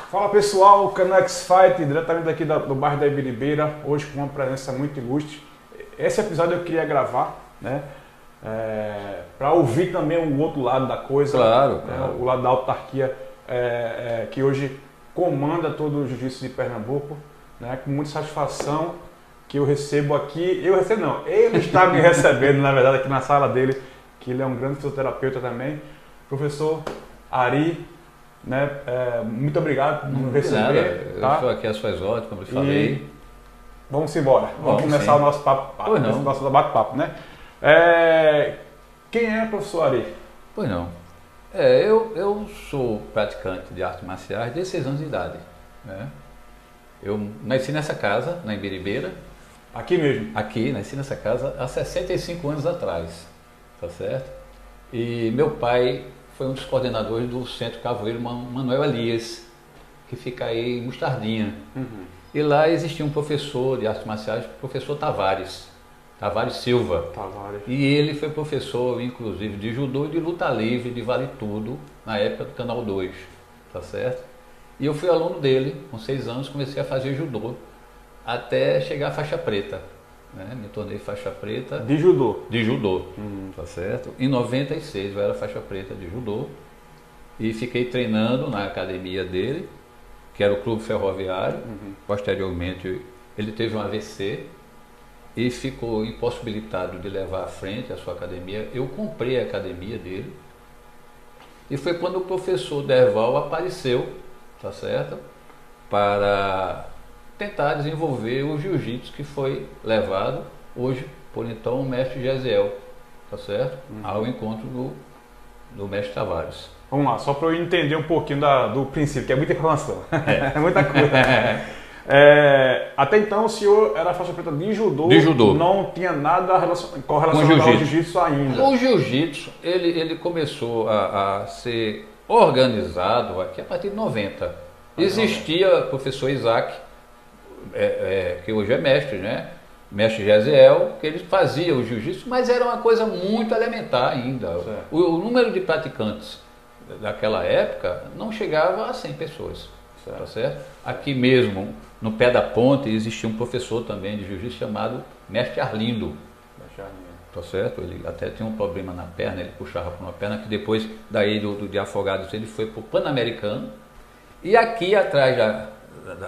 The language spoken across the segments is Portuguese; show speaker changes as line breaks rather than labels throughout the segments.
Fala pessoal, Canucks Fight, diretamente daqui do bairro da Ibiribeira, hoje com uma presença muito ilustre. Esse episódio eu queria gravar, né, para ouvir também o outro lado da coisa,
claro.
O lado da autarquia que hoje comanda todo o jiu-jitsu de Pernambuco, né, com muita satisfação que eu recebo aqui, ele está me recebendo, na verdade, aqui na sala dele, que ele é um grande fisioterapeuta também, professor Ari. Né? Muito obrigado por nos receber.
Eu estou aqui às suas ordens, como eu falei.
E vamos embora. Vamos começar o nosso papo, nosso bate-papo, né? Quem é o professor Ari?
Pois não. Eu sou praticante de artes marciais desde 6 anos de idade. Né? Eu nasci nessa casa, na Ibiribeira.
Aqui mesmo?
Aqui, nasci nessa casa há 65 anos atrás. Tá certo? E meu pai foi um dos coordenadores do Centro Cavoeiro Manuel Elias, que fica aí em Mostardinha.
Uhum.
E lá existia um professor de artes marciais, professor Tavares Silva. E ele foi professor, inclusive, de judô e de luta livre, de vale tudo, na época do Canal 2, tá certo? E eu fui aluno dele, com 6 anos, comecei a fazer judô, até chegar à faixa preta. Né? Me tornei faixa preta.
De judô?
De judô, tá certo? Em 96 eu era faixa preta de judô e fiquei treinando na academia dele, que era o Clube Ferroviário. Posteriormente ele teve um AVC e ficou impossibilitado de levar à frente a sua academia. Eu comprei a academia dele e foi quando o professor Derval apareceu, tá certo? Para tentar desenvolver o jiu-jitsu que foi levado hoje por então o mestre Gesiel, tá certo? Ao encontro do mestre Tavares.
Vamos lá, só para eu entender um pouquinho do princípio, que é muita informação, é muita coisa. Até então o senhor era faixa preta de judô, não tinha nada correlacionado ao jiu-jitsu ainda.
O jiu-jitsu ele começou a ser organizado aqui a partir de 90. Existia o professor Isaac, que hoje é mestre, né? Mestre Gesiel, que ele fazia o jiu-jitsu, mas era uma coisa muito elementar ainda. O número de praticantes daquela época não chegava a 100 pessoas, tá certo? Aqui mesmo, no pé da ponte, existia um professor também de jiu-jitsu chamado Mestre Arlindo, tá certo? Ele até tinha um problema na perna, ele puxava por uma perna, que depois daí de Afogados ele foi para o Pan-Americano. E aqui atrás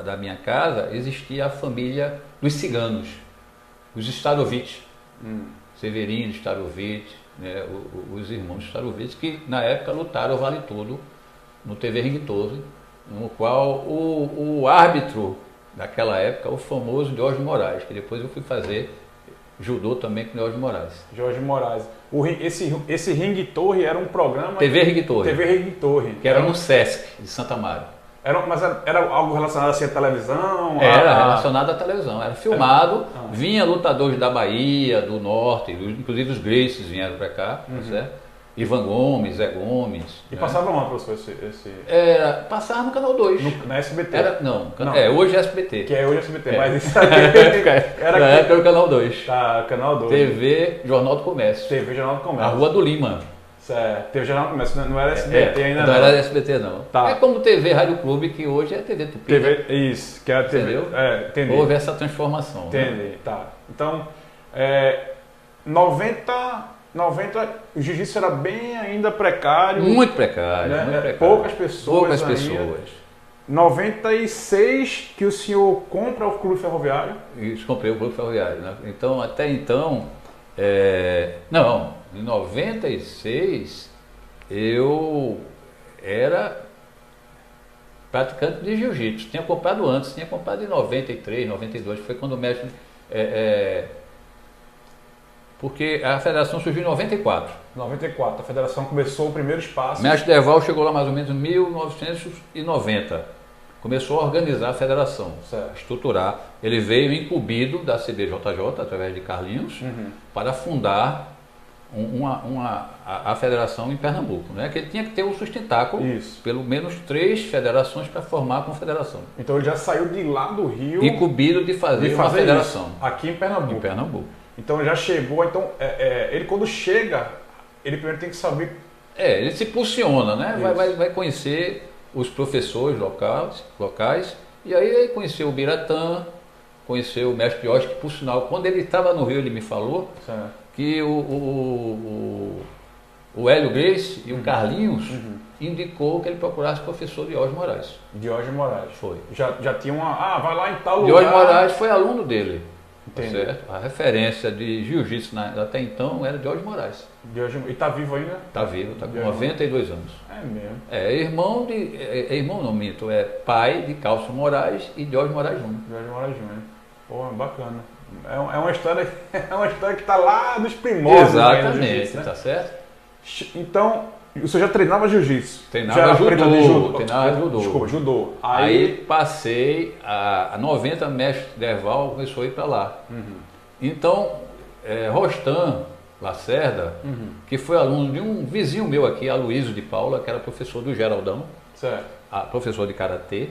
da minha casa existia a família dos ciganos, os Starovich, Severino Starovich, né, os irmãos Starovich, que na época lutaram vale tudo no TV Ring 12, no qual o árbitro daquela época, o famoso Jorge Moraes, que depois eu fui fazer judô também com Jorge Moraes.
Jorge Moraes. Esse Ring Torre era um programa...
TV Ring Torre.
TV Ring Torre.
Que era no Sesc de Santa Mária.
Mas era algo relacionado assim, à televisão?
Era relacionado à televisão, era filmado, vinha lutadores da Bahia, do Norte, inclusive os Gracies vieram para cá, tá certo? Ivan Gomes, Zé Gomes.
E passava onde, professor,
passava no Canal 2.
Na SBT?
Hoje é SBT.
Que é hoje SBT, mas isso aí
na época era o Canal 2.
Tá, Canal 2.
TV Jornal do Comércio.
TV Jornal do Comércio.
A Rua do Lima.
Certo. TV Jornal do Comércio, não era SBT ainda
não. Não era SBT não.
Tá.
É como TV Rádio Clube, que hoje é TV Tupi.
Isso, que é a TV.
Entendeu?
Entendi.
Houve essa transformação.
Entendi,
né?
Tá. Então, 90, o jiu-jitsu era bem ainda precário.
Muito precário,
né?
muito precário.
Poucas pessoas.
Poucas pessoas.
96 que o senhor compra o Clube Ferroviário?
Isso, comprei o Clube Ferroviário. Né? Então, até então, em 96 eu era praticante de jiu-jitsu. Tinha comprado antes, tinha comprado em 93, 92, foi quando o mestre... porque a federação surgiu em 94.
94, a federação começou o primeiro espaço.
O mestre Derval chegou lá mais ou menos em 1990. Começou a organizar a federação, estruturar. Ele veio incumbido da CBJJ, através de Carlinhos, para fundar a federação em Pernambuco, né? Que ele tinha que ter um sustentáculo, pelo menos 3 federações para formar a confederação.
Então ele já saiu de lá do Rio,
incumbido de fazer uma federação
aqui em Pernambuco.
Em Pernambuco.
Então ele já chegou. Então ele quando chega, ele primeiro tem que saber.
Ele se posiciona, né? Vai conhecer os professores locais, e aí ele conheceu o Biratã, conheceu o mestre Jorge, que por sinal, quando ele estava no Rio, ele me falou que o Hélio Grace e o Carlinhos indicou que ele procurasse o professor Diógenes Moraes.
Diógenes Moraes.
Foi.
Já tinha uma... Ah, vai lá em tal lugar.
Diógenes Moraes foi aluno dele.
Entendi.
Certo? A referência de jiu-jitsu até então era Diógenes Moraes.
E está vivo ainda?
Está vivo, está com 92 anos.
É mesmo.
É irmão de... irmão não, minto, é pai de Cálcio Moraes e Diógenes Moraes Júnior.
Diógenes Moraes Júnior. Pô, bacana. É uma história que está lá nos primórdios.
Exatamente,
né?
tá certo?
Então, você já treinava jiu-jitsu?
Treinava judô. Treinava judô.
Desculpa, judô.
Aí passei a 90, mestre Derval começou a ir para lá. Então, Rostam Lacerda, que foi aluno de um vizinho meu aqui, Aloysio de Paula, que era professor do Geraldão, professor de Karatê.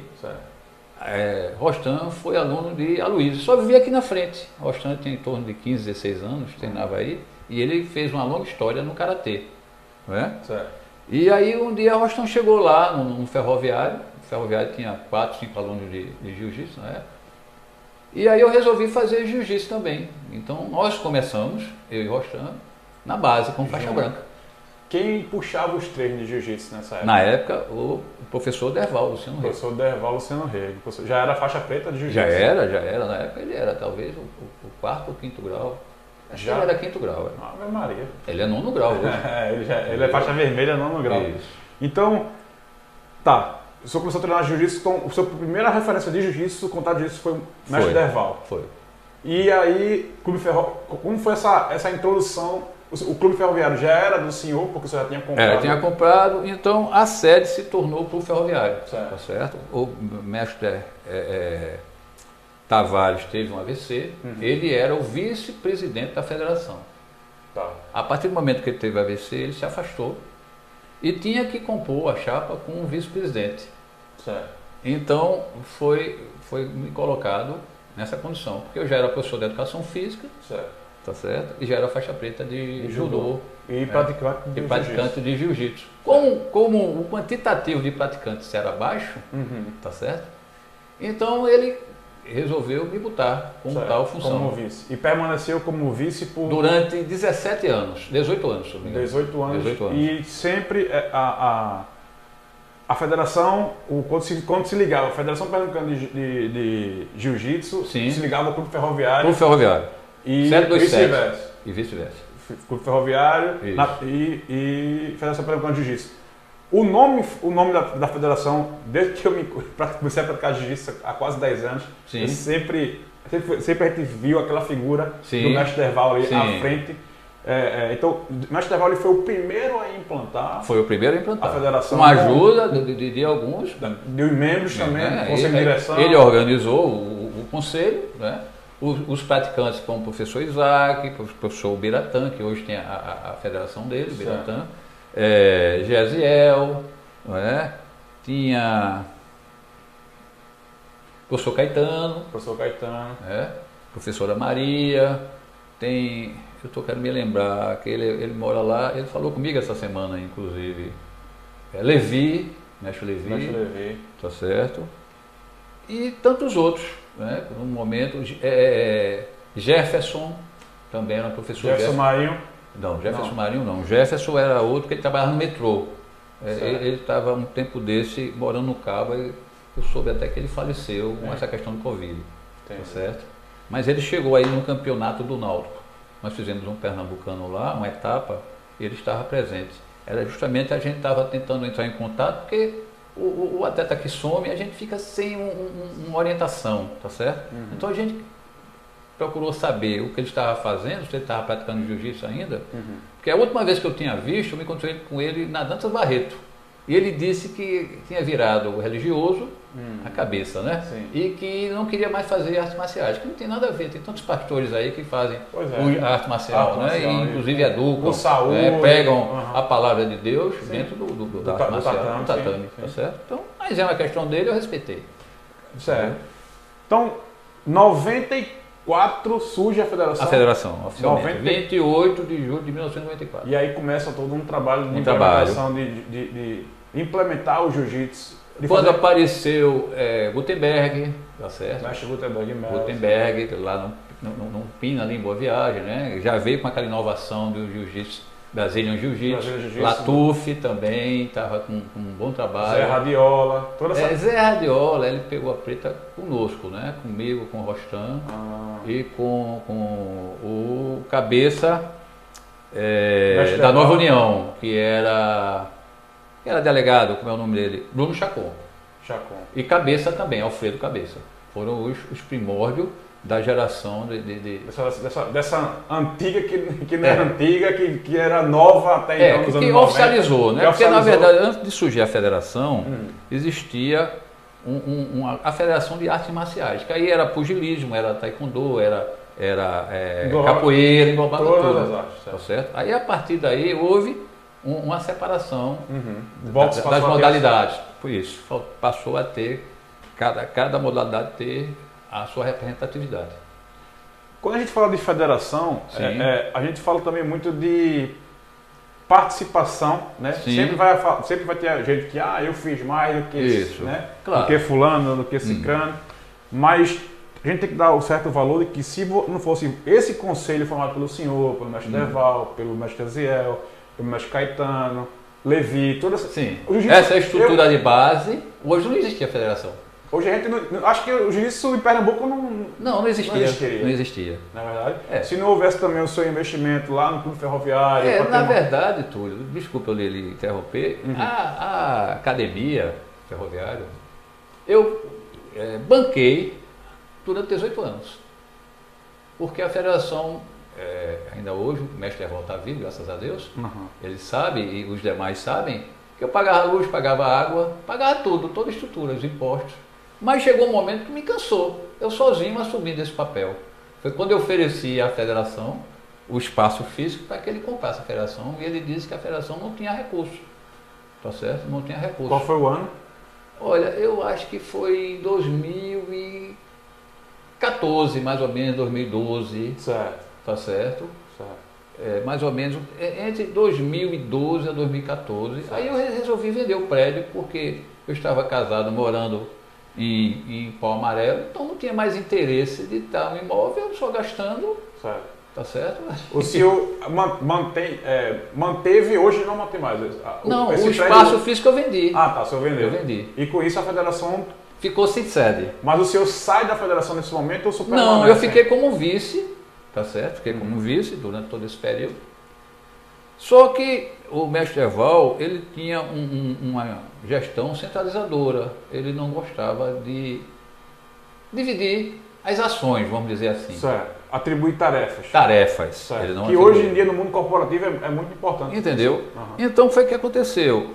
Rostam foi aluno de Aloysio, só vivia aqui na frente. Rostam tinha em torno de 15, 16 anos, treinava aí, e ele fez uma longa história no Karatê. Não é? E aí um dia Rostam chegou lá no ferroviário, o ferroviário tinha 4, 5 alunos de jiu-jitsu, né? E aí eu resolvi fazer jiu-jitsu também. Então nós começamos, eu e Rostam, na base, com faixa branca.
Quem puxava os treinos de jiu-jitsu nessa época?
Na época, o professor Derval Luciano Rego.
Professor Derval Luciano Rego. Já era faixa preta de jiu-jitsu?
Já era. Na época ele era talvez o 4º ou 5º grau. Já ele era 5º grau.
Ave Maria.
Ele é 9º grau hoje.
ele é faixa vermelha, 9º grau.
Isso.
Então, tá. O senhor começou a treinar jiu-jitsu, então a sua primeira referência de jiu-jitsu, contato de jiu-jitsu, foi o mestre Derval.
Foi.
E aí, como foi essa introdução? O Clube Ferroviário já era do senhor, porque você já tinha comprado?
Tinha comprado, então a sede se tornou para o Ferroviário.
Certo.
Tá certo? O mestre Tavares teve um AVC, ele era o vice-presidente da federação.
Tá.
A partir do momento que ele teve AVC, ele se afastou e tinha que compor a chapa com o vice-presidente. Então foi me colocado nessa condição, porque eu já era professor de educação física, tá certo? E já era faixa preta de judô.
E praticante
de jiu-jitsu. Como o quantitativo de praticantes era baixo, tá certo? Então ele resolveu me botar com tal função.
Como vice. E permaneceu como vice
durante 17 anos, 18 anos, se não me engano.
18 anos.
18 anos.
E sempre a federação, quando se ligava, a Federação Pernambucana de Jiu-Jitsu se ligava ao Clube Ferroviário.
Clube Ferroviário.
E
vice-versa. E vice-versa.
Clube Ferroviário e Federação Pernambucana de Jiu-Jitsu. O nome da federação, desde que eu comecei a praticar jiu-jitsu há quase 10 anos, sempre a gente viu aquela figura do mestre Derval ali à frente. Então, o mestre Derval foi o primeiro a implantar.
Foi o primeiro a implantar.
A federação.
Com a ajuda de alguns.
De membros também, conselho de direção.
Ele organizou o conselho, né? Os praticantes como o professor Isaac, o professor Biratã, que hoje tem a federação dele, Biratã. Gesiel, não é? Tinha professor Caetano, professora Maria, eu estou querendo me lembrar que ele mora lá, ele falou comigo essa semana, inclusive, Levi, mestre Levi, tá certo? E tantos outros, né? No momento, Jefferson também era um professor.
Jefferson Marinho.
Não, Jefferson Marinho não. Jefferson era outro que ele trabalhava no metrô. Ele estava um tempo desse morando no Cabo e eu soube até que ele faleceu com essa questão do Covid. Tá certo? Mas ele chegou aí no campeonato do Náutico. Nós fizemos um pernambucano lá, uma etapa, e ele estava presente. Era justamente a gente estava tentando entrar em contato, porque o atleta que some, a gente fica sem uma orientação, tá certo? Então a gente procurou saber o que ele estava fazendo, se ele estava praticando jiu-jitsu ainda, porque a última vez que eu tinha visto, eu me encontrei com ele na Dantas Barreto, e ele disse que tinha virado religioso a cabeça, né? E que não queria mais fazer artes marciais, que não tem nada a ver, tem tantos pastores aí que fazem a arte marcial, né? E inclusive educam, pregam a palavra de Deus dentro da arte marcial, do tatame, tá certo? Então, mas é uma questão dele, eu respeitei.
Certo. Então, 94 surge a federação.
A federação, oficialmente. 28 de julho de 1994.
E aí começa todo um trabalho de implementação, de implementar o jiu-jitsu
Quando apareceu Gutenberg, tá certo?
Mestre Gutenberg,
Gutenberg, lá no Pina, ali em Boa Viagem, né? Já veio com aquela inovação do jiu-jitsu, Brazilian Jiu-Jitsu, Latuf também, estava com um bom trabalho.
Zé Radiola, toda essa...
Zé Radiola, ele pegou a preta conosco, né? Comigo, com o Rostam e com o cabeça da Nova União, que era delegado, como é o nome dele? Bruno Chacon. E cabeça também, Alfredo Cabeça. Foram os primórdios da geração
dessa antiga que não era antiga, que era nova até então.
Que oficializou, né? Porque na verdade, antes de surgir a federação, existia a Federação de Artes Marciais, que aí era pugilismo, era taekwondo, era capoeira, englobava tudo. Tá certo? Aí a partir daí houve uma separação das modalidades. Por isso, passou a ter, cada modalidade ter a sua representatividade.
Quando a gente fala de federação, a gente fala também muito de participação, né? Sempre vai ter gente que eu fiz mais do que isso, né? Claro. Do que fulano, do que cicrano, mas a gente tem que dar o certo valor de que se não fosse esse conselho formado pelo senhor, pelo mestre Derval, pelo mestre Aziel, pelo mestre Caetano, Levi, toda
essa estrutura de base, hoje não existia a federação.
Hoje a gente não, acho que o jiu-jitsu em Pernambuco não
existia.
Na verdade, se não houvesse também o seu investimento lá no Clube Ferroviário...
na verdade, Túlio, desculpa eu lhe interromper, a academia ferroviária, eu banquei durante 18 anos. Porque a federação, ainda hoje, o mestre Erval está vivo, graças a Deus, ele sabe, e os demais sabem, que eu pagava luz, pagava água, pagava tudo, toda a estrutura, os impostos. Mas chegou um momento que me cansou, eu sozinho assumindo esse papel. Foi quando eu ofereci à federação o espaço físico para que ele comprasse a federação, e ele disse que a federação não tinha recurso. Tá certo? Não tinha recurso.
Qual foi o ano?
Olha, eu acho que foi em 2014, mais ou menos, 2012.
Certo.
Tá certo? Mais ou menos entre 2012 a 2014. Certo. Aí eu resolvi vender o prédio porque eu estava casado, morando em Pau Amarelo, então não tinha mais interesse de estar no imóvel, só gastando.
Certo.
Tá certo?
O senhor manteve, hoje não mantém mais?
Não, o espaço físico eu vendi.
Ah, tá, o senhor vendeu.
Eu vendi.
E com isso a federação...
Ficou sem sede.
Mas o senhor sai da federação nesse momento ou o senhor permanece?
Não, eu fiquei como vice, tá certo? Fiquei como vice durante todo esse período. Só que o mestre Erval, ele tinha uma gestão centralizadora. Ele não gostava de dividir as ações, vamos dizer assim.
Certo. Atribuir tarefas.
Certo.
Ele não que hoje em dia no mundo corporativo é muito importante.
Entendeu? Então foi o que aconteceu.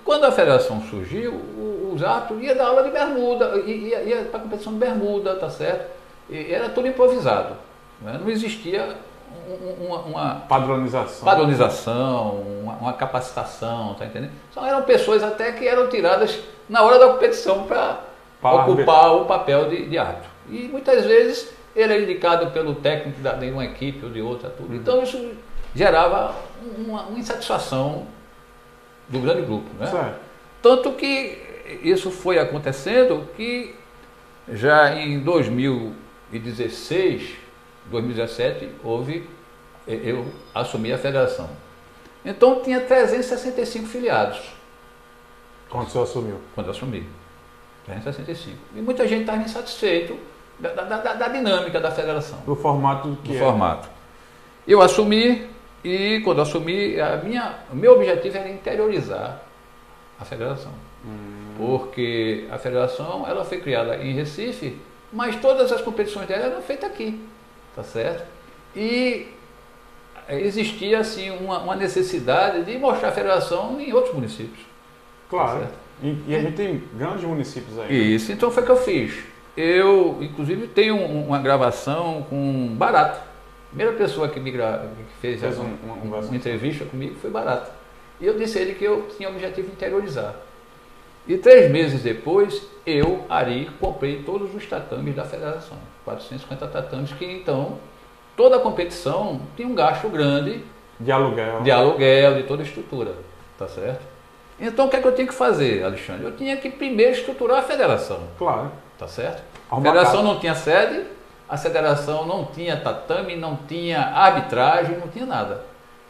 Quando a federação surgiu, os atos ia dar aula de bermuda, ia para a competição de bermuda, tá certo? E era tudo improvisado. Né? Não existia uma padronização, uma capacitação, tá entendendo? Então eram pessoas até que eram tiradas na hora da competição para ocupar o papel de árbitro. E muitas vezes ele é indicado pelo técnico de uma equipe ou de outra, tudo. Então isso gerava uma insatisfação do grande grupo, né?
Certo.
Tanto que isso foi acontecendo que já em 2016, 2017, eu assumi a federação. Então tinha 365 filiados.
Quando o senhor assumiu?
Quando eu assumi. 365. E muita gente estava insatisfeito da dinâmica da federação.
Do formato que
é. Formato. Eu assumi e quando assumi, o meu objetivo era interiorizar a federação. Porque a federação ela foi criada em Recife, mas todas as competições dela eram feitas aqui. Tá certo? E existia assim uma necessidade de mostrar a federação em outros municípios.
Claro.
Tá,
e a gente tem grandes municípios aí.
Isso, então foi o que eu fiz. Eu, inclusive, tenho uma gravação com Barata. A primeira pessoa que fez uma entrevista comigo foi Barata. E eu disse a ele que eu tinha o objetivo de interiorizar. E 3 meses depois, eu, Ari, comprei todos os tatames da federação. 450 tatames, que então, toda a competição tinha um gasto grande
de aluguel,
de toda a estrutura, tá certo? Então o que é que eu tinha que fazer, Alexandre? Eu tinha que primeiro estruturar a federação.
Claro.
Tá certo? A
Arrumar
federação
casa.
não tinha sede, a federação não tinha tatame, não tinha arbitragem, não tinha nada.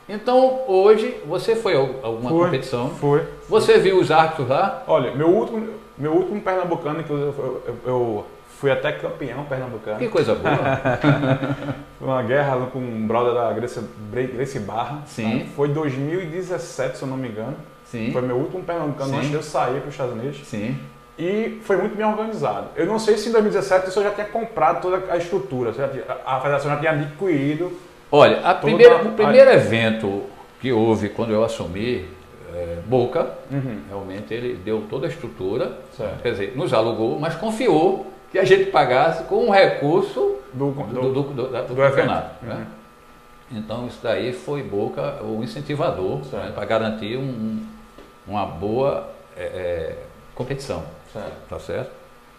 Então hoje você foi a alguma competição?
Foi.
Você viu os árbitros lá?
Olha, meu último pernambucano, inclusive, eu fui até campeão pernambucano.
Que coisa boa.
Foi uma guerra com um brother da Gracie Barra.
Sim.
Tá? Foi 2017, se eu não me engano.
Sim.
Foi meu último pernambucano
Sim.
antes de eu sair para os Estados Unidos.
Sim.
E foi muito bem organizado. Eu não sei se em 2017 isso eu já tinha comprado toda a estrutura. A federação já tinha adquirido.
Olha, o primeiro evento que houve quando eu assumi, Boca, realmente ele deu toda a estrutura,
Certo.
quer dizer, nos alugou, mas confiou que a gente pagasse com um recurso do campeonato. Né? Então isso daí foi Boca o incentivador, né, para garantir uma boa competição.
Certo.
Tá certo?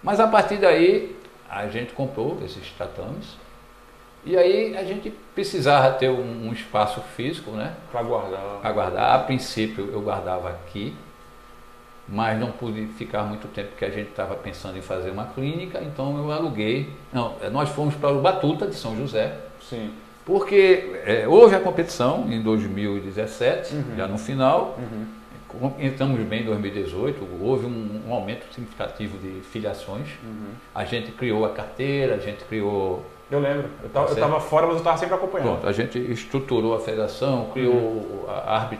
Mas a partir daí a gente comprou esses tatames e aí a gente precisava ter um espaço físico, né?
Para guardar.
Para guardar. A princípio eu guardava aqui, mas não pude ficar muito tempo porque a gente estava pensando em fazer uma clínica, então eu aluguei. Não, nós fomos para o Batuta de São José.
Sim.
Porque houve a competição em 2017, já no final. Entramos bem em 2018, houve um aumento significativo de filiações. A gente criou a carteira, a gente criou...
Eu lembro. Eu estava fora, mas eu estava sempre acompanhando.
Pronto, a gente estruturou a federação, criou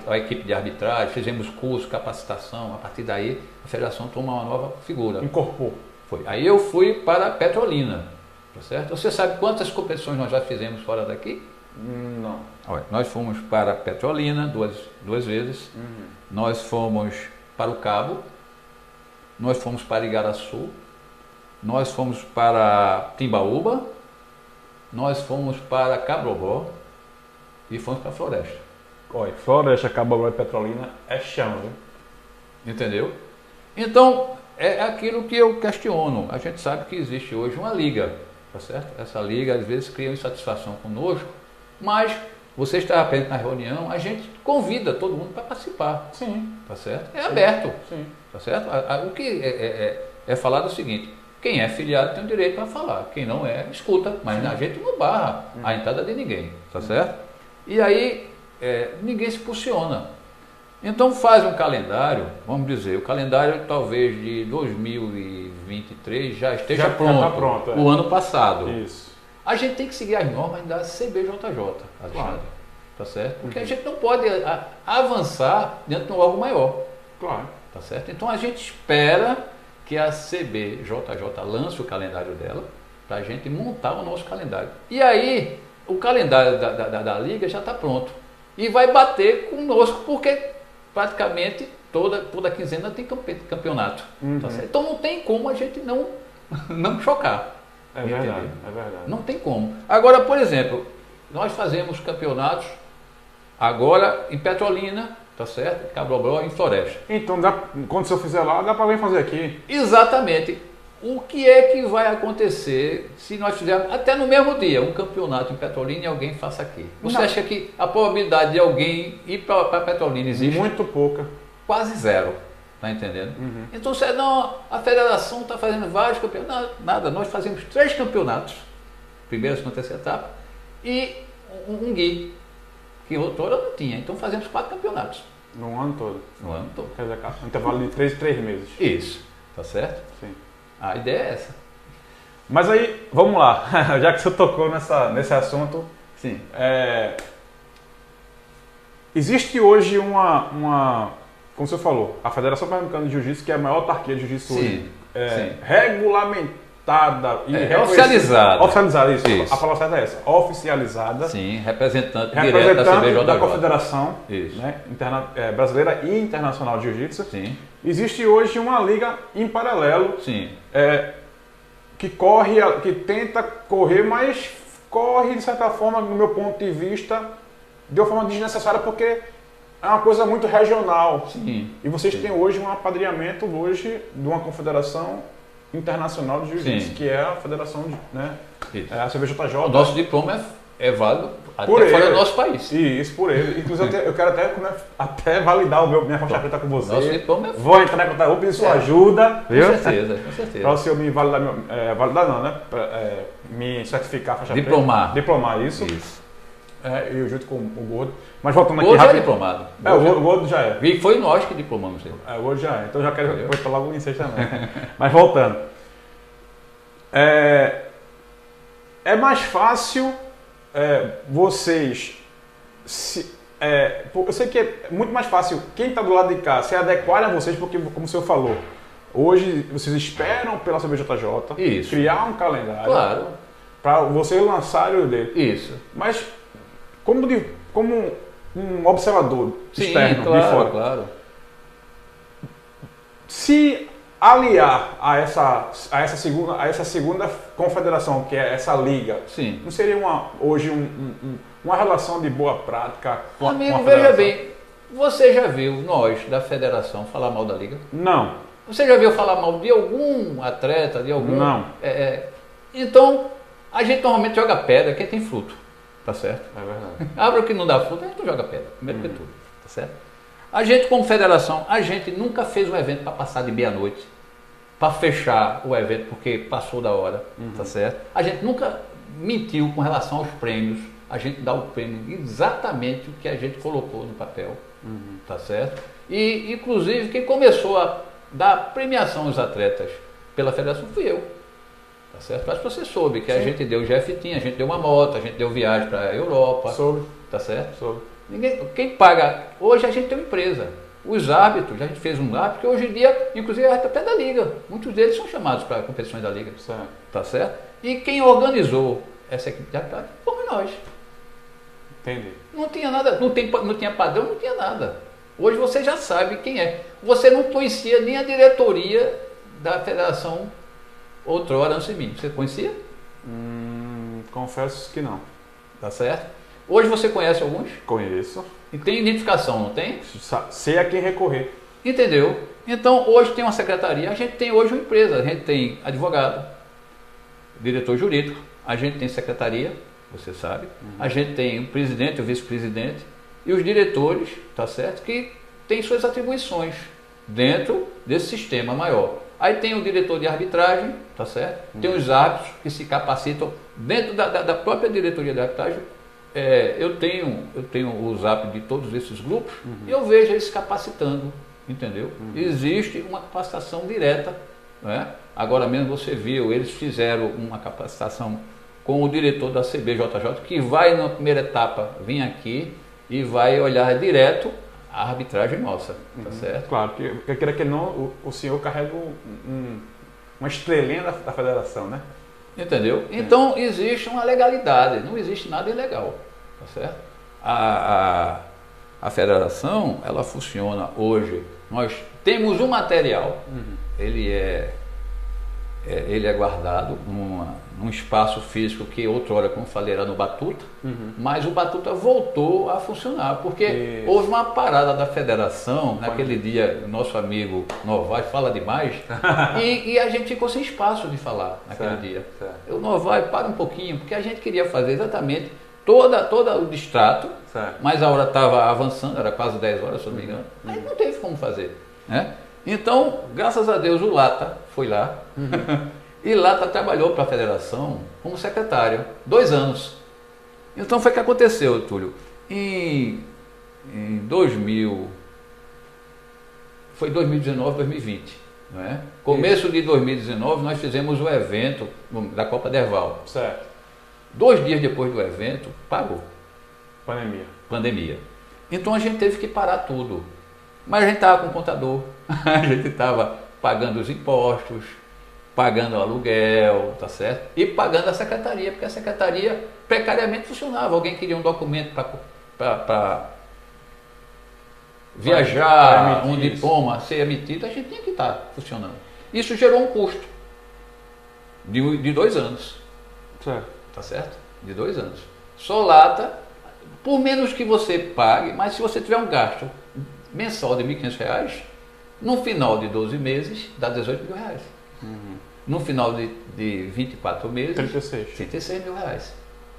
a equipe de arbitragem, fizemos curso, capacitação. A partir daí, a federação tomou uma nova figura.
Incorporou.
Foi. Aí eu fui para Petrolina, tá certo? Você sabe quantas competições nós já fizemos fora daqui?
Não.
Olha, nós fomos para Petrolina duas vezes, nós fomos para o Cabo, nós fomos para Igaraçu, nós fomos para Timbaúba, nós fomos para Cabrobó e fomos para Floresta.
Olha, Floresta, Cabrobó e Petrolina é chão, viu?
Entendeu? Então, é aquilo que eu questiono. A gente sabe que existe hoje uma liga, tá certo? Essa liga às vezes cria insatisfação conosco, mas você está presente na reunião, a gente convida todo mundo para participar.
Sim.
Tá certo? É aberto.
Sim.
Tá certo? O que é falado é o seguinte: quem é filiado tem o direito para falar, quem não é, escuta, mas a gente não barra a entrada de ninguém, tá certo? E aí ninguém se posiciona. Então faz um calendário, vamos dizer, o calendário talvez de 2023 já esteja pronto,
tá pronto,
o ano passado.
Isso.
A gente tem que seguir as normas da CBJJ, Alexandre,
Claro.
tá certo? Porque a gente não pode avançar dentro de um órgão maior,
Claro.
tá certo? Então a gente espera que a CBJJ lance o calendário dela para a gente montar o nosso calendário. E aí o calendário da liga já está pronto e vai bater conosco porque praticamente toda quinzena tem campeonato, tá certo? Então não tem como a gente não chocar.
É verdade, é verdade.
Não tem como. Agora, por exemplo, nós fazemos campeonatos agora em Petrolina, tá certo? Cabrobó, em Floresta.
Então, quando você fizer lá, dá para vir fazer aqui.
Exatamente. O que é que vai acontecer se nós fizermos, até no mesmo dia, um campeonato em Petrolina e alguém faça aqui? Você acha que a probabilidade de alguém ir para Petrolina existe?
Muito pouca.
Quase zero. Tá entendendo? Então, você não, a federação está fazendo vários campeonatos. Nada, nós fazemos 3 campeonatos, primeira, segunda, terceira etapa, e um GUI, que outrora não tinha. Então fazemos 4 campeonatos.
No ano todo.
No ano todo.
Quer dizer, um intervalo de 3 meses.
Isso, tá certo?
Sim.
A ideia é essa.
Mas aí, vamos lá. Já que você tocou nesse assunto,
Sim.
Existe hoje como você falou, a Federação Pernambucana de Jiu-Jitsu, que é a maior autarquia de Jiu-Jitsu hoje,
sim.
regulamentada e
oficializada.
Oficializada,
Isso.
A palavra certa é essa. Oficializada.
Sim, representante direto da CBJJ.
da Confederação,
Isso.
né, Brasileira e Internacional de Jiu-Jitsu.
Sim.
Existe hoje uma liga em paralelo,
Sim.
que tenta correr, mas corre, de certa forma, no meu ponto de vista, de uma forma desnecessária, porque é uma coisa muito regional.
Sim.
E vocês têm hoje um apadrinhamento hoje de uma confederação internacional de jiu-jitsu,
Sim.
que é a federação, a CBJJ.
O nosso diploma é válido até
Por
fora
ele.
do nosso país.
Isso, por ele. Inclusive, eu quero até validar minha faixa preta com você.
Nosso diploma é
Vou entrar em contato, vou pedir sua ajuda,
com
viu?
certeza, com certeza.
Para o senhor me validar, validar não, né? Me certificar a faixa
Diplomar.
preta. Diplomar, isso.
Isso.
Eu junto com o Gordo. Mas voltando aqui
Hoje é
rápido.
diplomado.
O Gordo já é.
E foi nós que diplomamos ele.
O Gordo já é. Então já quero
Entendeu?
pôr logo em vocês também. Mas voltando. É mais fácil vocês eu sei que é muito mais fácil quem está do lado de cá se adequar a vocês, porque, como o senhor falou, hoje vocês esperam pela CBJJ
Isso.
criar um calendário
Claro.
para vocês lançarem o dele.
Isso.
Mas, como um observador
Sim,
externo,
claro,
de fora,
claro.
se aliar a essa segunda confederação, que é essa liga,
Sim.
não seria hoje uma relação de boa prática com a
Amigo,
federação?
veja bem, você já viu nós da federação falar mal da liga?
Não.
Você já viu falar mal de algum atleta, de algum...
Não.
Então, a gente normalmente joga pedra quem tem fruto, tá certo?
É verdade.
Abre o que não dá fruto, a gente não joga pedra, primeiro que tudo, tá certo? A gente, como federação, a gente nunca fez um evento para passar de meia-noite, para fechar o evento porque passou da hora, tá certo? A gente nunca mentiu com relação aos prêmios, a gente dá o prêmio exatamente o que a gente colocou no papel, tá certo? E, inclusive, quem começou a dar premiação aos atletas pela federação fui eu, tá certo? Acho que você soube que a gente deu GFT, a gente deu uma moto, a gente deu viagem para a Europa,
Soube.
tá certo?
Soube.
Quem paga, hoje a gente tem uma empresa. Os árbitros, a gente fez um árbitro, que hoje em dia, inclusive, é até da liga. Muitos deles são chamados para competições da liga.
Certo.
Tá certo? E quem organizou essa equipe de arbitragem fomos nós.
Entendi.
Não tinha nada, não tinha padrão, não tinha nada. Hoje você já sabe quem é. Você não conhecia nem a diretoria da federação outrora antes de mim. Você conhecia?
Confesso que não.
Tá certo? Hoje você conhece alguns?
Conheço.
E tem identificação, não tem?
Sei a quem recorrer.
Entendeu? Então, hoje tem uma secretaria, a gente tem hoje uma empresa, a gente tem advogado, diretor jurídico, a gente tem secretaria, você sabe, a gente tem o presidente, o vice-presidente e os diretores, tá certo? Que têm suas atribuições dentro desse sistema maior. Aí tem o diretor de arbitragem, tá certo? Tem os árbitros que se capacitam dentro da própria diretoria de arbitragem. Eu tenho o zap de todos esses grupos e eu vejo eles se capacitando, entendeu? Existe uma capacitação direta, né? Agora mesmo você viu, eles fizeram uma capacitação com o diretor da CBJJ, que vai na primeira etapa vir aqui e vai olhar direto a arbitragem nossa, tá certo?
Claro, porque queira que não, o senhor carrega uma estrelinha da federação, né?
Entendeu? Então existe uma legalidade, não existe nada ilegal, tá certo? A federação, ela funciona hoje, nós temos um material, ele é guardado num espaço físico que outrora, como falei, era no Batuta, mas o Batuta voltou a funcionar, porque houve uma parada da federação, naquele dia, nosso amigo Novaes fala demais, e a gente ficou sem espaço de falar naquele dia. Certo. O Novaes, para um pouquinho, porque a gente queria fazer exatamente todo o distrato, mas a hora estava avançando, era quase 10 horas, se eu não me engano, aí não teve como fazer, né? Então, graças a Deus, o Lata foi lá, e Lata trabalhou para a federação como secretário, 2 anos. Então foi o que aconteceu, Túlio. Em 2019, 2020. Não é? Começo de 2019, nós fizemos o evento da Copa Derval.
Certo.
2 dias depois do evento, parou.
Pandemia.
Então a gente teve que parar tudo. Mas a gente estava com o contador, a gente estava pagando os impostos, pagando o aluguel, tá certo? E pagando a secretaria, porque a secretaria precariamente funcionava. Alguém queria um documento para viajar, um diploma ser emitido, a gente tinha que estar funcionando. Isso gerou um custo de 2 anos.
Certo.
Tá certo? De 2 anos. Só Lata, por menos que você pague, mas se você tiver um gasto mensal de R$ 1.500, no final de 12 meses, dá R$18 mil. No final de 24 meses,
36
mil reais.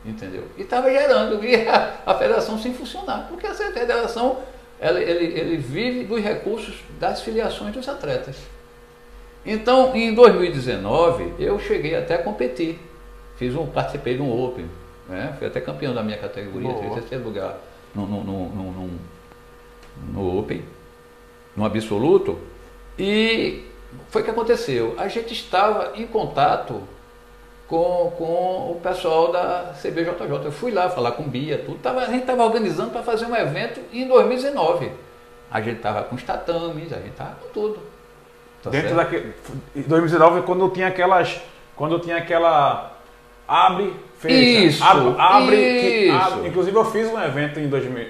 entendeu? E estava gerando, e a federação sem funcionar, porque essa federação, ele vive dos recursos das filiações dos atletas. Então, em 2019, eu cheguei até a competir, participei de um Open, né? Fui até campeão da minha categoria, terceiro lugar no Open, no absoluto, e foi o que aconteceu. A gente estava em contato com o pessoal da CBJJ. Eu fui lá falar com Bia, tudo. A gente estava organizando para fazer um evento em 2019. A gente estava com os tatames, a gente estava com tudo. Tá
dentro daquele. Em 2019, quando tinha aquela. Abre, fecha.
Isso,
abre. Inclusive eu fiz um evento em 2000.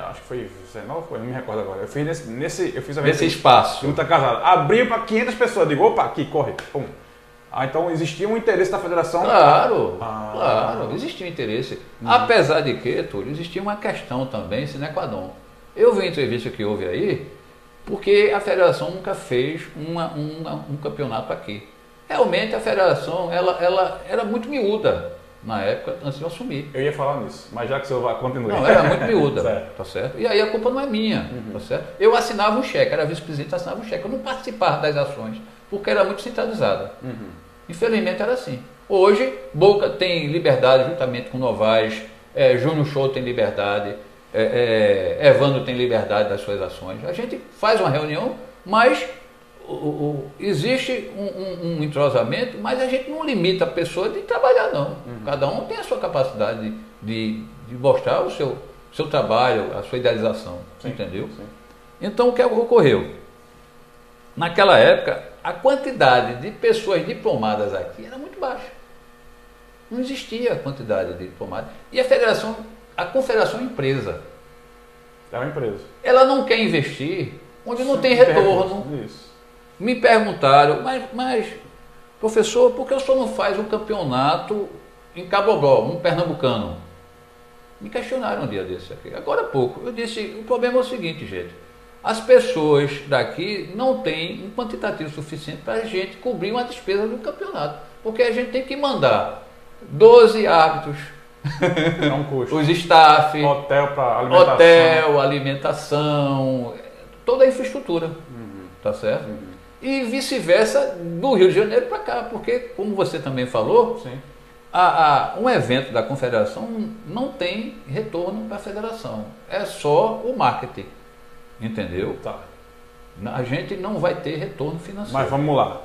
Acho que foi 19, não me recordo agora. Eu fiz eu fiz um evento
nesse espaço.
Luta casada. Abriu para 500 pessoas. Eu digo, opa, aqui, corre. Pum. Então existia um interesse da federação?
Claro, existia um interesse. Apesar de que, Túlio, existia uma questão também, sine qua non. Eu vi a entrevista que houve aí, porque a federação nunca fez um campeonato aqui. Realmente a federação, ela era muito miúda na época, antes de eu assumir.
Eu ia falar nisso, mas já que o senhor vai continuar.
Não, era muito miúda,
certo.
Tá certo? E aí a culpa não é minha, tá certo? Eu assinava um cheque, era vice-presidente, assinava um cheque. Eu não participava das ações, porque era muito centralizada. Infelizmente era assim. Hoje, Boca tem liberdade juntamente com Novaes, Júnior Show tem liberdade, Evandro tem liberdade das suas ações. A gente faz uma reunião, mas existe um entrosamento, mas a gente não limita a pessoa de trabalhar, não. Cada um tem a sua capacidade de mostrar o seu trabalho, a sua idealização, sim, entendeu? Sim. Então, o que ocorreu? Naquela época, a quantidade de pessoas diplomadas aqui era muito baixa. Não existia a quantidade de diplomados. E a confederação é empresa.
É uma empresa.
Ela não quer investir onde não tem retorno.
Isso.
Me perguntaram, mas professor, por que o senhor não faz um campeonato em Cabogó, um pernambucano? Me questionaram um dia desse aqui, agora há pouco. Eu disse, o problema é o seguinte, gente. As pessoas daqui não têm um quantitativo suficiente para a gente cobrir uma despesa do campeonato. Porque a gente tem que mandar 12 árbitros,
é um custo.
Os staff,
hotel,
alimentação, toda a infraestrutura, tá certo? E vice-versa do Rio de Janeiro para cá, porque, como você também falou,
sim,
um evento da confederação não tem retorno para a federação, é só o marketing. Entendeu?
Tá.
A gente não vai ter retorno financeiro.
Mas vamos lá.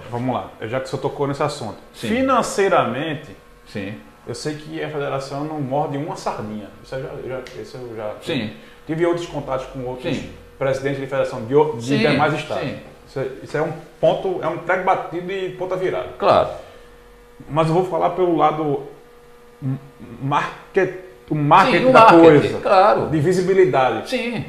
Vamos
lá. Já que o senhor tocou nesse assunto.
Sim.
Financeiramente,
sim,
eu sei que a federação não morde uma sardinha. Isso eu já
sim,
tive outros contatos com outros
sim,
presidentes de federação de demais estados.
Sim.
Isso é um ponto, é um prego batido e ponta virada.
Claro.
Mas eu vou falar pelo lado marketing
sim,
da coisa.
Claro.
De visibilidade.
Sim.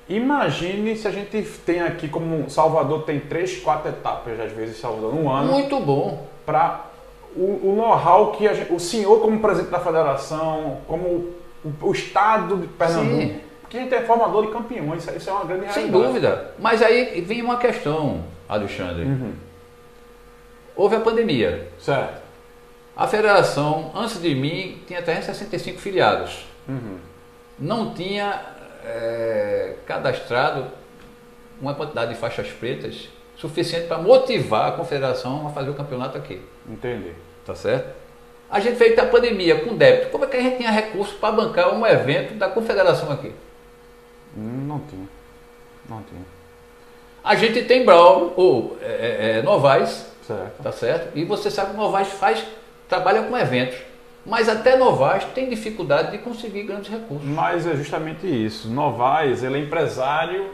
Imagine se a gente tem aqui, como Salvador tem 3, 4 etapas, às vezes, Salvador, no ano.
Muito bom.
Para o know-how que o senhor, como presidente da federação, como o estado de Pernambuco,
sim,
porque a gente é formador de campeões, isso é uma grande realidade.
Sem dúvida. Mas aí vem uma questão, Alexandre. Houve a pandemia.
Certo.
A federação, antes de mim, tinha 365 filiados. Não tinha cadastrado uma quantidade de faixas pretas suficiente para motivar a confederação a fazer o campeonato aqui.
Entendi.
Tá certo? A gente fez a pandemia com débito. Como é que a gente tinha recurso para bancar um evento da confederação aqui?
Não tinha.
A gente tem Braulio, ou Novaes,
certo,
tá certo? E você sabe que Novaes trabalha com eventos. Mas até Novaes tem dificuldade de conseguir grandes recursos.
Mas é justamente isso. Novaes, ele é empresário.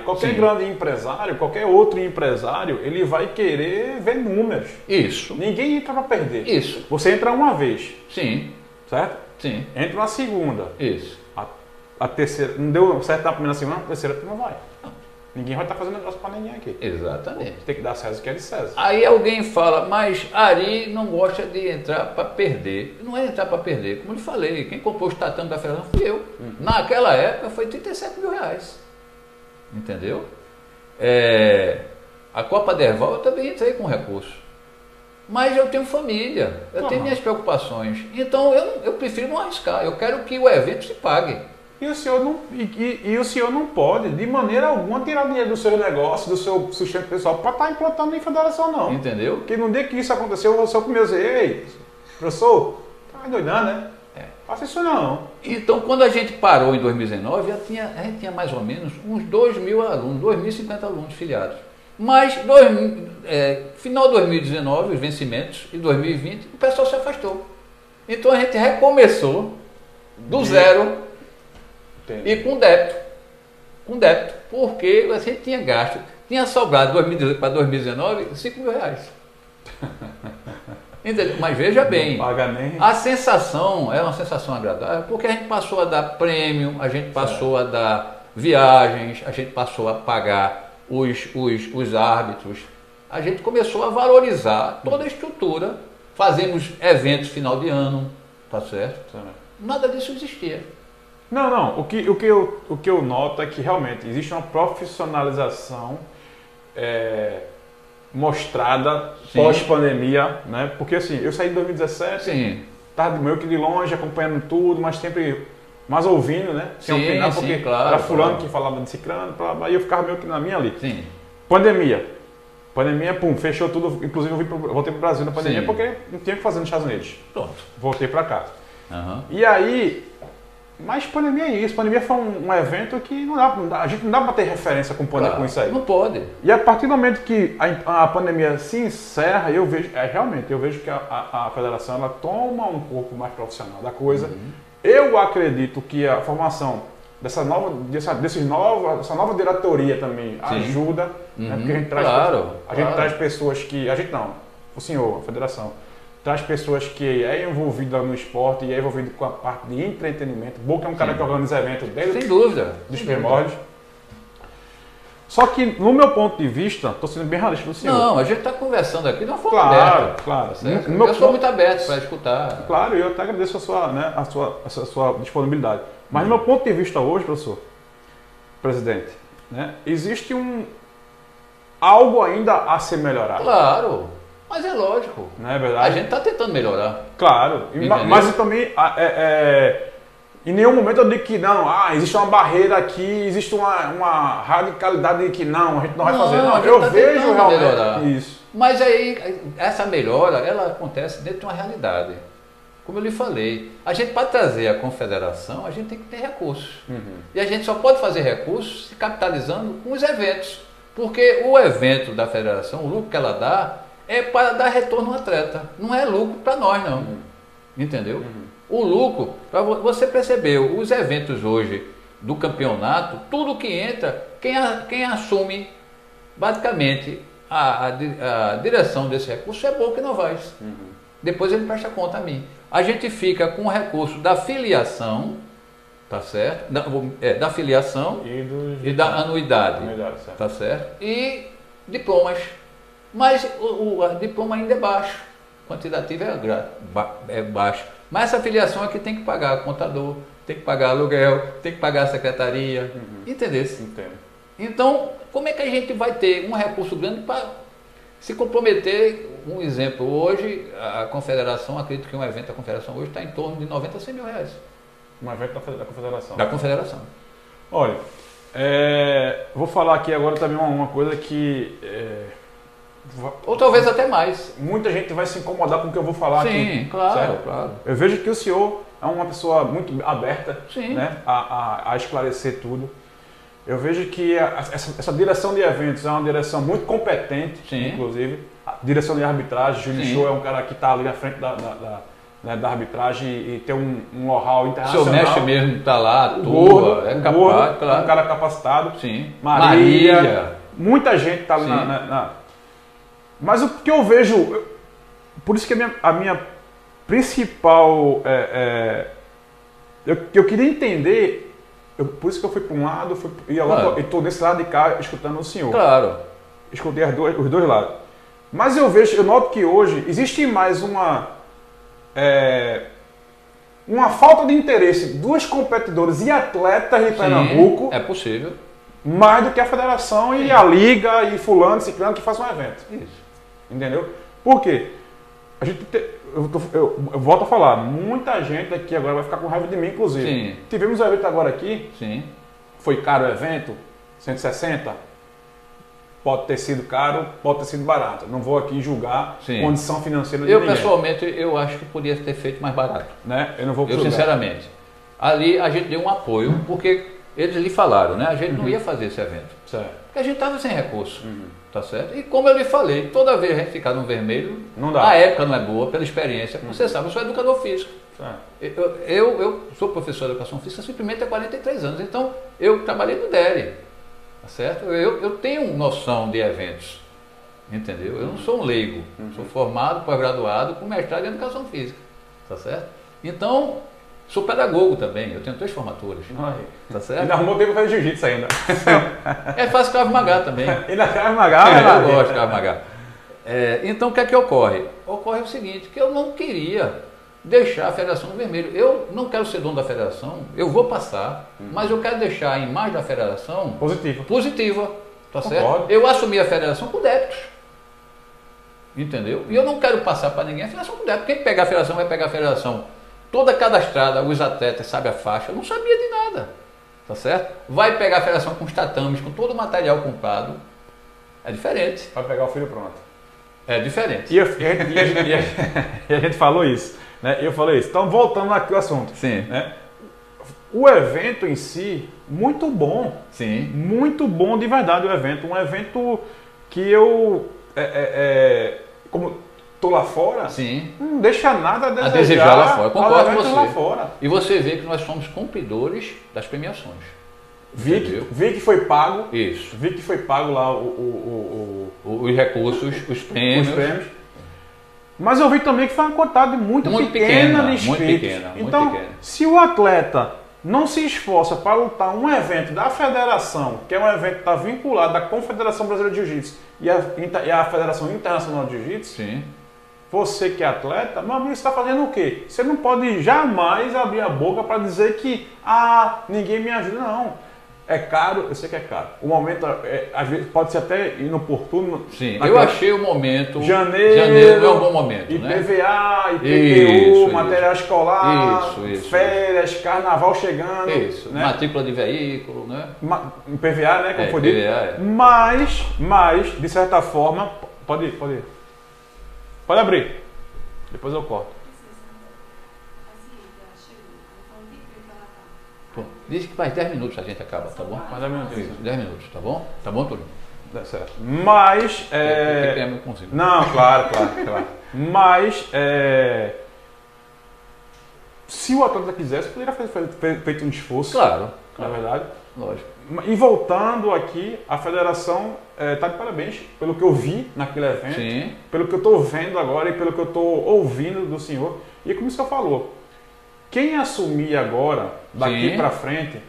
Qualquer
sim,
grande empresário, qualquer outro empresário, ele vai querer ver números.
Isso.
Ninguém entra para perder.
Isso.
Você entra uma vez.
Sim.
Certo?
Sim.
Entra na segunda.
Isso.
A terceira, não deu certo na primeira semana, na terceira tu não vai. Ninguém vai estar fazendo negócio para ninguém aqui.
Exatamente.
Tem que dar César o que é de César.
Aí alguém fala, mas Ari não gosta de entrar para perder. Não é entrar para perder. Como eu lhe falei, quem comprou os tatames da federação fui eu. Naquela época foi R$37 mil. Entendeu? A Copa Derval eu também entrei com recurso. Mas eu tenho família, eu tenho minhas preocupações. Então eu prefiro não arriscar, eu quero que o evento se pague.
E o senhor não pode, de maneira alguma, tirar dinheiro do seu negócio, do seu sustento pessoal, para estar implantando em federação, não.
Entendeu?
Porque no dia que isso aconteceu, eu sou o primeiro a dizer, ei, professor, tá doidando, né? Faça isso não.
Então, quando a gente parou em 2019, a gente tinha mais ou menos uns 2.000 alunos, 2.050 alunos filiados. Mas, final de 2019, os vencimentos, e 2020, o pessoal se afastou. Então, a gente recomeçou do zero. Entendi. E com débito. Porque a gente tinha gasto, tinha sobrado 2018 para 2019 R$5.000. Entendeu? Mas veja bem, a sensação é uma sensação agradável, porque a gente passou a dar prêmio, a gente passou a dar viagens, a gente passou a pagar os árbitros, a gente começou a valorizar toda a estrutura, fazemos eventos final de ano, tá certo? Nada disso existia.
Não. O que eu noto é que realmente existe uma profissionalização mostrada pós-pandemia, né? Porque assim, eu saí em 2017, estava meio que de longe, acompanhando tudo, mas sempre mais ouvindo, né? Sem opinar, porque era fulano que falava de ciclano, aí eu ficava meio que na minha ali.
Sim.
Pandemia, fechou tudo, inclusive eu voltei para o Brasil na pandemia porque não tinha o que fazer nos Estados Unidos.
Pronto.
Voltei para cá. E aí... Mas pandemia é isso, pandemia foi um evento que a gente não dá para ter referência com isso aí.
Não pode.
E a partir do momento que a pandemia se encerra, eu vejo que a federação ela toma um corpo mais profissional da coisa. Eu acredito que a formação dessa nova diretoria também ajuda, né? Porque a gente traz pessoas que... A gente não, o senhor, a federação. Traz pessoas que é envolvida no esporte e é envolvido com a parte de entretenimento. Boca é um cara que organiza eventos desde dos primórdios. Só que, no meu ponto de vista, estou sendo bem realista do senhor.
Não, a gente está conversando aqui de uma forma aberta.
Claro.
Eu sou muito aberto para escutar.
Claro, eu até agradeço a sua disponibilidade. Mas, no meu ponto de vista hoje, professor, presidente, né, existe algo ainda a ser melhorado.
Claro. Mas é lógico.
Não é verdade?
A gente está tentando melhorar.
Claro. Mas eu também, em nenhum momento eu digo que não, existe uma barreira aqui, existe uma radicalidade de que não, a gente não vai fazer. Não, eu vejo realmente melhorar. Isso.
Mas aí, essa melhora, ela acontece dentro de uma realidade. Como eu lhe falei, a gente para trazer a confederação, a gente tem que ter recursos. E a gente só pode fazer recursos se capitalizando com os eventos. Porque o evento da federação, o lucro que ela dá, é para dar retorno ao atleta, não é lucro para nós não, entendeu? O lucro, para você percebeu, os eventos hoje do campeonato, tudo que entra, quem assume basicamente a direção desse recurso é Boca e Novaes. Depois ele presta conta a mim. A gente fica com o recurso da filiação, tá certo? Da filiação e da anuidade, tá certo? E diplomas. Mas o diploma ainda é baixo, o quantitativo é baixo. Mas essa filiação aqui tem que pagar contador, tem que pagar aluguel, tem que pagar a secretaria, entendeu?
Entendo.
Então, como é que a gente vai ter um recurso grande para se comprometer? Um exemplo, hoje a confederação, acredito que um evento da confederação hoje está em torno de 90 a 100 mil reais.
Um evento da confederação?
Da confederação.
Olha, vou falar aqui agora também uma coisa que...
Ou talvez até mais.
Muita gente vai se incomodar com o que eu vou falar aqui.
Sim, claro.
Eu vejo que o senhor é uma pessoa muito aberta, né, a esclarecer tudo. Eu vejo que essa direção de eventos é uma direção muito competente, inclusive. A direção de arbitragem, Júlio Show é um cara que está ali à frente da arbitragem e tem um know-how internacional.
O seu mestre mesmo está lá,
atua,
é capaz,
claro. Um cara capacitado.
Sim.
Maria. Muita gente está ali Mas o que eu vejo, por isso que a minha principal, eu queria entender, por isso que eu fui para um lado e agora estou desse lado de cá escutando o senhor.
Claro.
Escutei os dois lados. Mas eu noto que hoje existe mais uma falta de interesse dos competidores e atletas de Pernambuco.
É possível.
Mais do que a federação e a liga e fulano, ciclano que faz um evento.
Isso.
Entendeu? Por quê? eu volto a falar, muita gente aqui agora vai ficar com raiva de mim, inclusive.
Sim.
Tivemos um evento agora aqui,
Sim.
foi caro o evento, 160. Pode ter sido caro, pode ter sido barato. Não vou aqui julgar condição financeira de ninguém.
Pessoalmente, eu acho que podia ter feito mais barato.
Né? Eu não vou
julgar. Sinceramente. Ali a gente deu um apoio, porque eles lhe falaram, né? A gente não ia fazer esse evento.
Certo.
Porque a gente estava sem recurso. Tá certo? E como eu lhe falei, toda vez a gente ficar no vermelho,
não dá.
A época não é boa, pela experiência. Você sabe, eu sou educador físico. Eu sou professor de educação física simplesmente há 43 anos. Então, eu trabalhei no DERE. Tá certo? Eu tenho noção de eventos, entendeu? Eu não sou um leigo, sou formado, pós-graduado, com mestrado em educação física, tá certo? Então, sou pedagogo também, eu tenho 3 formaturas, tá certo?
Ainda arrumou tempo para fazer jiu-jitsu ainda.
Faço Krav Maga também.
Ainda Krav Maga?
Eu gosto de Krav Maga. Então, o que é que ocorre? Ocorre o seguinte, que eu não queria deixar a federação no vermelho. Eu não quero ser dono da federação, eu vou passar, mas eu quero deixar a imagem da federação positiva, tá certo? Eu assumi a federação com débitos, entendeu? E eu não quero passar para ninguém a federação com débitos. Quem pegar a federação vai pegar a federação toda cadastrada, os atletas, sabe a faixa, eu não sabia de nada, tá certo? Vai pegar a federação com os tatames, com todo o material comprado, é diferente.
Vai pegar o filho pronto.
É diferente.
E a gente falou isso. Né? Eu falei isso. Então, voltando aqui ao assunto.
Sim.
Né? O evento em si, muito bom.
Sim.
Muito bom de verdade o evento. Um evento que eu, como estou lá fora,
sim,
não deixa nada a
desejar lá fora. Concordo com você.
Lá fora.
E você vê que nós somos cumpridores das premiações.
Vi que foi pago.
Isso.
Vi que foi pago lá
os recursos, os prêmios.
Mas eu vi também que foi uma quantidade muito pequena de inscritos. Então, se o atleta não se esforça para lutar um evento da federação, que é um evento que está vinculado à Confederação Brasileira de Jiu-Jitsu e à Federação Internacional de Jiu-Jitsu,
sim,
você que é atleta, meu amigo, você está fazendo o quê? Você não pode jamais abrir a boca para dizer que ninguém me ajuda, não. É caro, eu sei que é caro. O momento, às vezes, pode ser até inoportuno.
Sim, eu achei o momento.
Janeiro
é um bom momento.
IPVA, IPTU, material escolar, férias, carnaval chegando.
Isso, né? Matrícula de veículo, né?
IPVA, né? Como foi dito. Mas, de certa forma. Pode ir. Pode abrir. Depois eu corto.
Diz que faz 10 minutos a gente acaba, tá bom?
Faz 10 minutos.
10 minutos, tá bom? Tá bom, Túlio?
Dá certo. Mas... Não, claro. Mas, se o atleta quisesse, poderia ter feito um esforço.
Claro.
Na verdade.
Lógico.
E voltando aqui, a federação está de parabéns pelo que eu vi naquele evento.
Sim.
Pelo que eu estou vendo agora e pelo que eu estou ouvindo do senhor. E como o senhor falou, quem assumir agora, daqui para frente,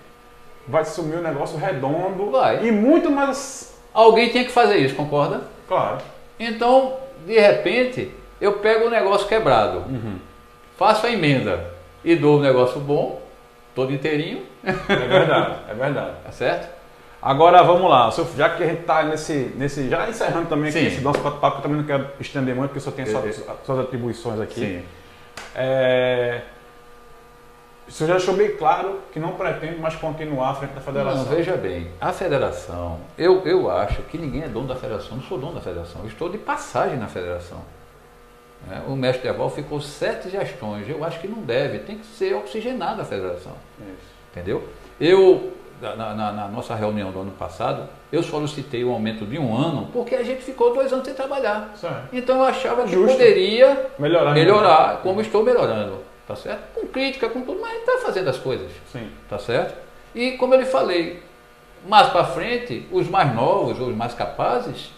vai assumir um negócio redondo.
Vai.
E muito mais...
Alguém tinha que fazer isso, concorda?
Claro.
Então, de repente, eu pego o negócio quebrado, faço a emenda e dou o negócio bom, todo inteirinho.
É verdade.
Tá certo?
Agora vamos lá, já que a gente está nesse já encerrando também aqui esse nosso papo, eu também não quero estender muito, porque só tem suas atribuições aqui.
Sim.
O senhor já deixou bem claro que não pretende mais continuar à frente da federação.
Não, veja bem, a federação, eu acho que ninguém é dono da federação, não sou dono da federação, eu estou de passagem na federação. O mestre Eval ficou 7 gestões, eu acho que não deve, tem que ser oxigenada a federação.
Isso.
Entendeu? Na nossa reunião do ano passado, eu solicitei um aumento de 1 ano, porque a gente ficou 2 anos sem trabalhar.
Certo.
Então eu achava que poderia melhorar como estou melhorando. Tá certo? Com crítica, com tudo, mas a gente está fazendo as coisas.
Sim.
Tá certo? E como eu lhe falei, mais para frente, os mais novos, os mais capazes,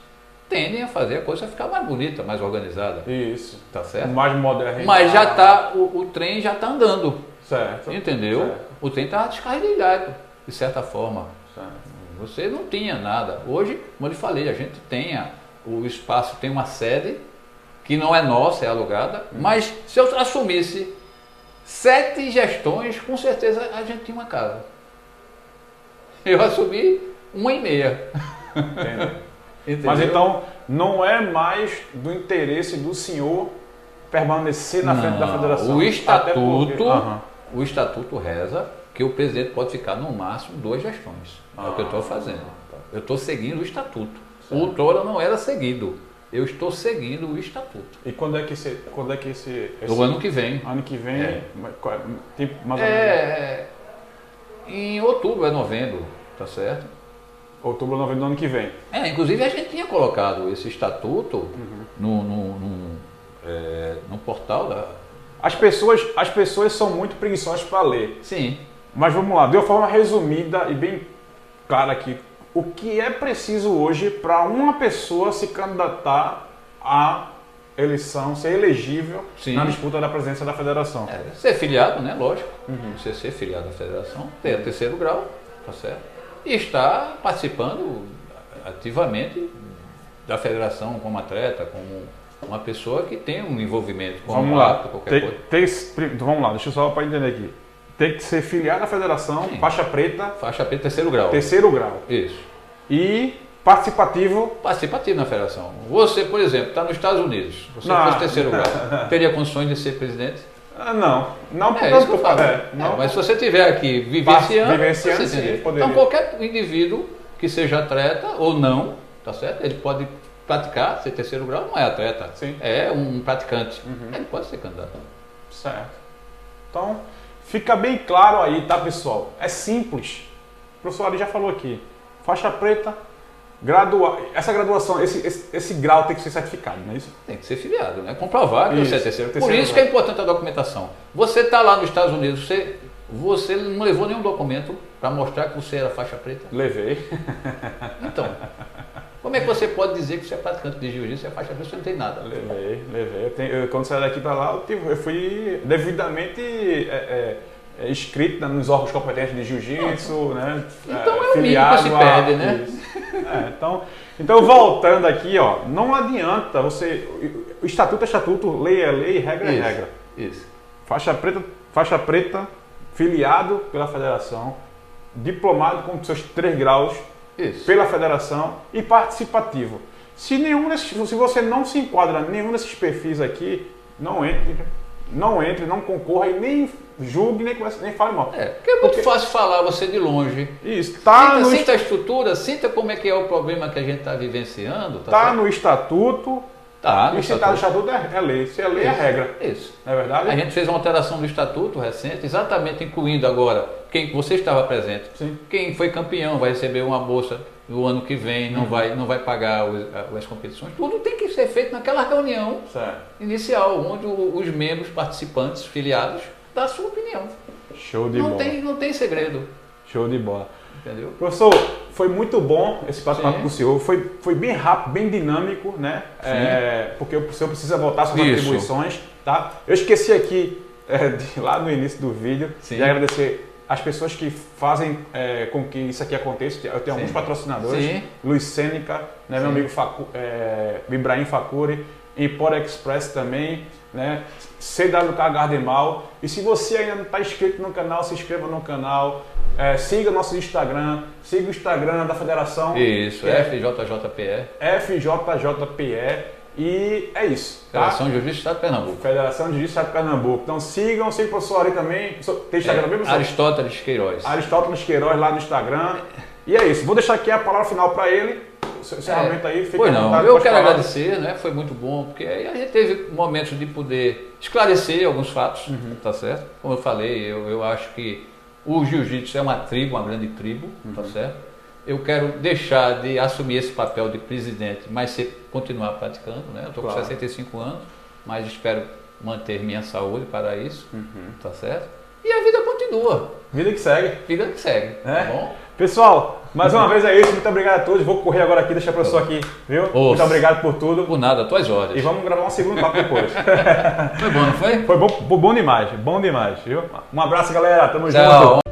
tendem a fazer a coisa ficar mais bonita, mais organizada.
Isso.
Tá certo?
Mais moderno.
Mas já está, o trem já está andando.
Certo.
Entendeu?
Certo.
O trem está descarrilhado, de certa forma.
Certo.
Você não tinha nada. Hoje, como eu lhe falei, a gente tem o espaço, tem uma sede que não é nossa, é alugada, mas se eu assumisse 7 gestões, com certeza a gente tinha uma casa. Eu assumi 1,5.
Entendeu? Mas então não é mais do interesse do senhor permanecer na frente da federação?
O estatuto reza que o presidente pode ficar no máximo 2 gestões. É o que eu estou fazendo. Eu estou seguindo o estatuto. O outrora não era seguido. Eu estou seguindo o estatuto.
E quando é que
Do ano que vem.
Ano que vem, tem mais ou
menos. Em outubro, novembro, tá certo?
Outubro, novembro do ano que vem.
Inclusive a gente tinha colocado esse estatuto no portal da...
As pessoas são muito preguiçosas para ler.
Sim.
Mas vamos lá, de uma forma resumida e bem clara aqui, o que é preciso hoje para uma pessoa se candidatar à eleição, ser elegível na disputa da presidência da federação?
Ser filiado, né? Lógico. Você ser filiado à federação, ter 3º grau, tá certo? E estar participando ativamente da federação como atleta, como uma pessoa que tem um envolvimento com qualquer coisa.
Vamos lá, deixa eu só para entender aqui. Tem que ser filiado à federação, faixa preta.
Faixa preta, 3º grau.
3º grau.
Isso.
E participativo.
Participativo na federação. Você, por exemplo, está nos Estados Unidos. Você fosse 3º grau. Teria condições de ser presidente?
Não. Não por
isso que eu falo.
Não.
Mas se você estiver aqui vivenciando,
sim,
então qualquer indivíduo que seja atleta ou não, tá certo? Ele pode praticar, ser 3º grau, não é atleta.
Sim.
É um praticante. Ele pode ser candidato.
Certo. Então, fica bem claro aí, tá, pessoal? É simples. O professor Ali já falou aqui. Faixa preta, essa graduação, esse grau tem que ser certificado, não é isso?
Tem que ser filiado, né? Comprovar que você é 3º. Por isso que é importante a documentação. Você está lá nos Estados Unidos, você não levou nenhum documento para mostrar que você era faixa preta?
Levei.
Então, como é que você pode dizer que você é praticante de jiu-jitsu e é faixa preta? Você não tem nada.
Levei. Quando saí daqui para lá, eu fui devidamente inscrito nos órgãos competentes de jiu-jitsu, né?
Então é o mínimo que se pede, né?
Então, voltando aqui, ó, não adianta você... O estatuto é estatuto, lei é lei, regra é regra.
Isso.
Faixa preta, filiado pela federação, diplomado com seus 3 graus pela federação e participativo. Se você não se enquadra em nenhum desses perfis aqui, não entre, não concorra e nem julgue, nem fale mal.
Porque é muito fácil falar você de longe.
Isso.
Sinta a estrutura, sinta como é que é o problema que a gente está vivenciando.
Tá no estatuto.
No
se está no estatuto é lei. Se é lei, é regra.
Isso.
Não é verdade?
A gente fez uma alteração do estatuto recente, exatamente incluindo agora quem você estava presente.
Sim.
Quem foi campeão vai receber uma bolsa no ano que vem, não vai pagar as competições. Tudo tem que ser feito naquela reunião inicial, onde os membros participantes, filiados, dão a sua opinião.
Show de bola.
Não tem segredo.
Show de bola.
Entendeu?
Professor, foi muito bom esse bate-papo com o senhor. Foi bem rápido, bem dinâmico, né? Porque o senhor precisa voltar suas atribuições. Tá? Eu esqueci aqui, lá no início do vídeo, de agradecer as pessoas que fazem com que isso aqui aconteça. Eu tenho alguns patrocinadores. Luiz Sêneca, né, meu amigo Ibrahim Facuri, Empório Express também, né? CWK Gardemal. E se você ainda não está inscrito no canal, se inscreva no canal. Siga nosso Instagram, siga o Instagram da federação.
Isso, FJJPE.
FJJPE. E é isso. Tá?
Federação de Jiu-Jitsu do Estado de Pernambuco.
Federação de Jiu-Jitsu do Estado de Pernambuco. Então sigam o professor Ari também. Tem Instagram mesmo, professor?
Aristóteles Queiroz.
Aristóteles Queiroz lá no Instagram. E é isso. Vou deixar aqui a palavra final para ele. Encerramento aí, fica à vontade.
Eu quero agradecer, né? Foi muito bom, porque aí a gente teve momentos de poder esclarecer alguns fatos, tá certo? Como eu falei, eu acho que o jiu-jitsu é uma tribo, uma grande tribo, tá certo? Eu quero deixar de assumir esse papel de presidente, mas continuar praticando, né? Eu estou com 65 anos, mas espero manter minha saúde para isso, tá certo? E a vida continua.
Vida que segue.
Vida que segue, tá bom?
Pessoal, mais uma vez é isso. Muito obrigado a todos. Vou correr agora aqui, deixar o professor aqui, viu? Muito obrigado por tudo.
Por nada, tuas ordens.
E vamos gravar um segundo papo depois.
Foi bom, não foi?
Foi bom demais, viu? Um abraço, galera. Tamo junto.